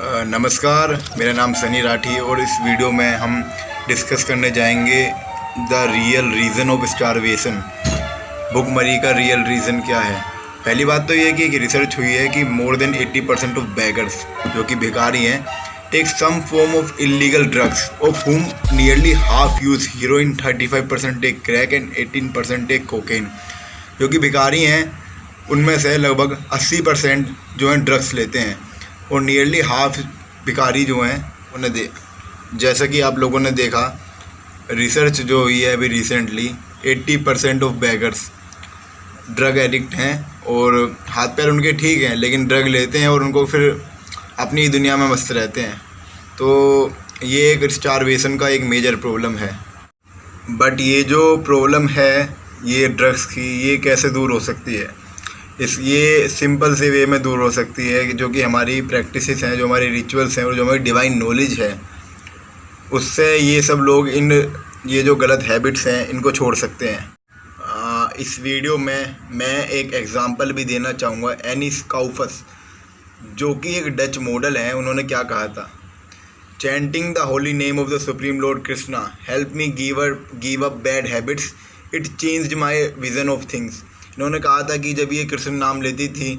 नमस्कार, मेरा नाम सनी राठी और इस वीडियो में हम डिस्कस करने जाएंगे the real reason of starvation. भुखमरी का रियल रीज़न क्या है। पहली बात तो ये है कि एक रिसर्च हुई है कि मोर देन 80% ऑफ बेगर्स जो कि भिखारी हैं take some form of illegal drugs of whom nearly half use heroin, 35% take crack and 18% take cocaine. जो कि भिखारी हैं उनमें से लगभग 80% जो हैं ड्रग्स लेते हैं और नियरली हाफ भिखारी जो हैं उन्हें जैसा कि आप लोगों ने देखा रिसर्च जो हुई है अभी recently, 80% of beggars drug addict हैं और हाथ पैर उनके ठीक हैं लेकिन ड्रग लेते हैं और उनको फिर अपनी दुनिया में मस्त रहते हैं। तो ये एक स्टारवेशन का एक मेजर प्रॉब्लम है। बट ये जो प्रॉब्लम है ये ड्रग्स की, ये कैसे दूर हो सकती है? ये सिंपल से वे में दूर हो सकती है जो कि हमारी प्रैक्टिसेस हैं, जो हमारी रिचुअल्स हैं और जो हमारी डिवाइन नॉलेज है, उससे ये सब लोग ये जो गलत हैबिट्स हैं इनको छोड़ सकते हैं। इस वीडियो में मैं एक एग्ज़ाम्पल भी देना चाहूँगा। एनिस काउफस जो कि एक डच मॉडल हैं, उन्होंने क्या कहा था, chanting the holy name of the supreme Lord Krishna help me give up bad habits, it changed my vision of things. इन्होंने कहा था कि जब ये कृष्ण नाम लेती थी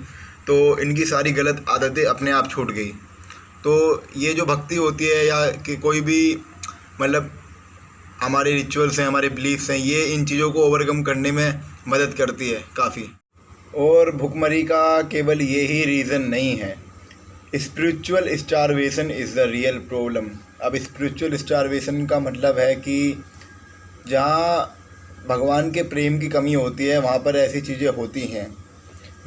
तो इनकी सारी गलत आदतें अपने आप छूट गई। तो ये जो भक्ति होती है या कि कोई भी मतलब हमारे रिचुअल्स हैं, हमारे बिलीफ्स हैं, ये इन चीज़ों को ओवरकम करने में मदद करती है काफ़ी। और भुखमरी का केवल ये ही रीज़न नहीं है, spiritual starvation is the real problem. अब स्पिरिचुअल स्टारवेशन का मतलब है कि जहाँ भगवान के प्रेम की कमी होती है वहाँ पर ऐसी चीज़ें होती हैं।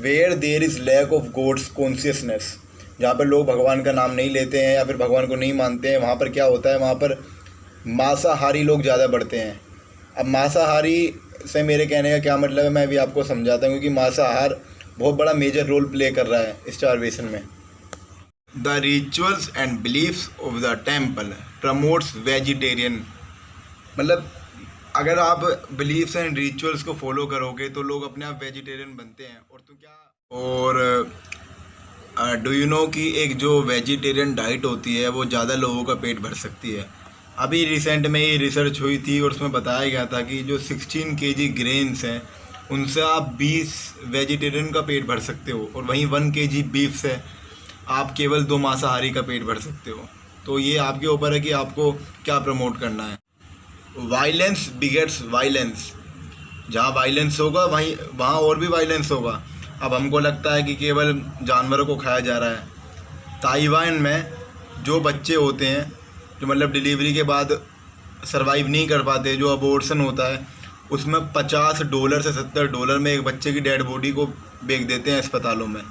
Where there is lack of God's consciousness, जहाँ पर लोग भगवान का नाम नहीं लेते हैं या फिर भगवान को नहीं मानते हैं, वहाँ पर क्या होता है, वहाँ पर मांसाहारी लोग ज़्यादा बढ़ते हैं। अब मांसाहारी से मेरे कहने का क्या मतलब है मैं भी आपको समझाता हूँ, क्योंकि मांसाहार बहुत बड़ा मेजर रोल प्ले कर रहा है स्टारवेशन में। The rituals and beliefs of the temple promotes vegetarian, मतलब अगर आप बिलीफ्स एंड रिचुअल्स को फॉलो करोगे तो लोग अपने आप वेजिटेरियन बनते हैं। और तो क्या, और डू यू नो कि एक जो वेजिटेरियन डाइट होती है वो ज़्यादा लोगों का पेट भर सकती है। अभी रिसेंट में ये रिसर्च हुई थी और उसमें बताया गया था कि जो 16 kg ग्रेन्स हैं उनसे आप 20 वेजिटेरियन का पेट भर सकते हो, और वहीं 1 kg बीफ से आप केवल 2 मांसाहारी का पेट भर सकते हो। तो ये आपके ऊपर है कि आपको क्या प्रमोट करना है। वायलेंस बिगेट्स वायलेंस, जहाँ वायलेंस होगा वहाँ और भी वायलेंस होगा। अब हमको लगता है कि केवल जानवरों को खाया जा रहा है। ताइवान में जो बच्चे होते हैं जो मतलब डिलीवरी के बाद सरवाइव नहीं कर पाते, जो अबॉर्शन होता है, उसमें $50 से $70 में एक बच्चे की डेड बॉडी को बेच देते हैं अस्पतालों में।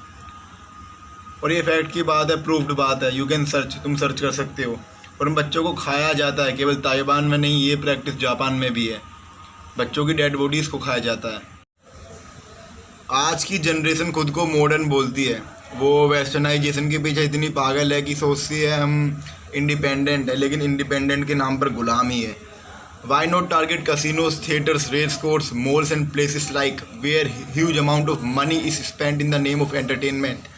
और ये फैक्ट की बात है, प्रूफ्ड बात है, यू कैन सर्च, तुम सर्च कर सकते हो। और उन बच्चों को खाया जाता है, केवल ताइवान में नहीं, ये प्रैक्टिस जापान में भी है, बच्चों की डेड बॉडीज़ को खाया जाता है। आज की जनरेशन खुद को मॉडर्न बोलती है, वो वेस्टर्नाइजेशन के पीछे इतनी पागल है कि सोचती है हम इंडिपेंडेंट है, लेकिन इंडिपेंडेंट के नाम पर गुलाम ही है। Why not target casinos, theatres, race course, malls and places like where huge amount of money is spent in the name of entertainment.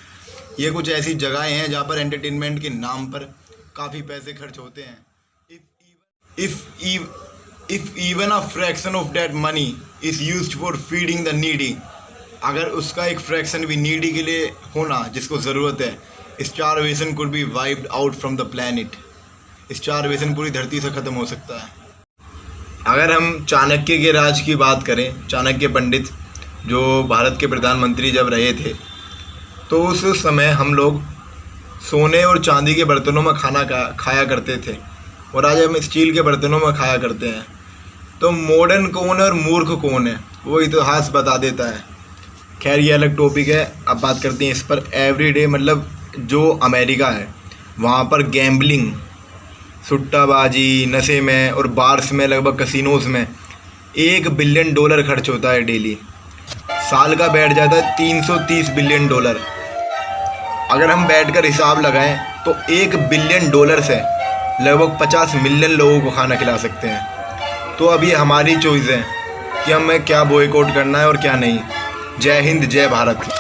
ये कुछ ऐसी जगहें हैं जहाँ पर एंटरटेनमेंट के नाम पर काफ़ी पैसे खर्च होते हैं। If even a fraction of that money is used for feeding the needy, अगर उसका एक फ्रैक्शन भी नीडी के लिए होना जिसको ज़रूरत है, starvation could be wiped out from the planet. Starvation पूरी धरती से ख़त्म हो सकता है। अगर हम चाणक्य के राज की बात करें, चाणक्य पंडित जो भारत के प्रधानमंत्री जब रहे थे, तो उस समय हम लोग सोने और चांदी के बर्तनों में खाना खाया करते थे और आज हम स्टील के बर्तनों में खाया करते हैं। तो मॉडर्न कौन है और मूर्ख कौन है वो इतिहास बता देता है। खैर ये अलग टॉपिक है, अब बात करते हैं इस पर। एवरीडे मतलब जो अमेरिका है वहाँ पर गैम्बलिंग, सुट्टाबाजी, नशे में और बार्स में, लगभग कैसीनोज में $1 बिलियन खर्च होता है डेली। साल का बैठ जाता है $330 बिलियन। अगर हम बैठकर हिसाब लगाएं तो $1 बिलियन से लगभग 50 मिलियन लोगों को खाना खिला सकते हैं। तो अब ये हमारी चॉइस है कि हमें क्या बॉयकॉट करना है और क्या नहीं। जय हिंद, जय भारत।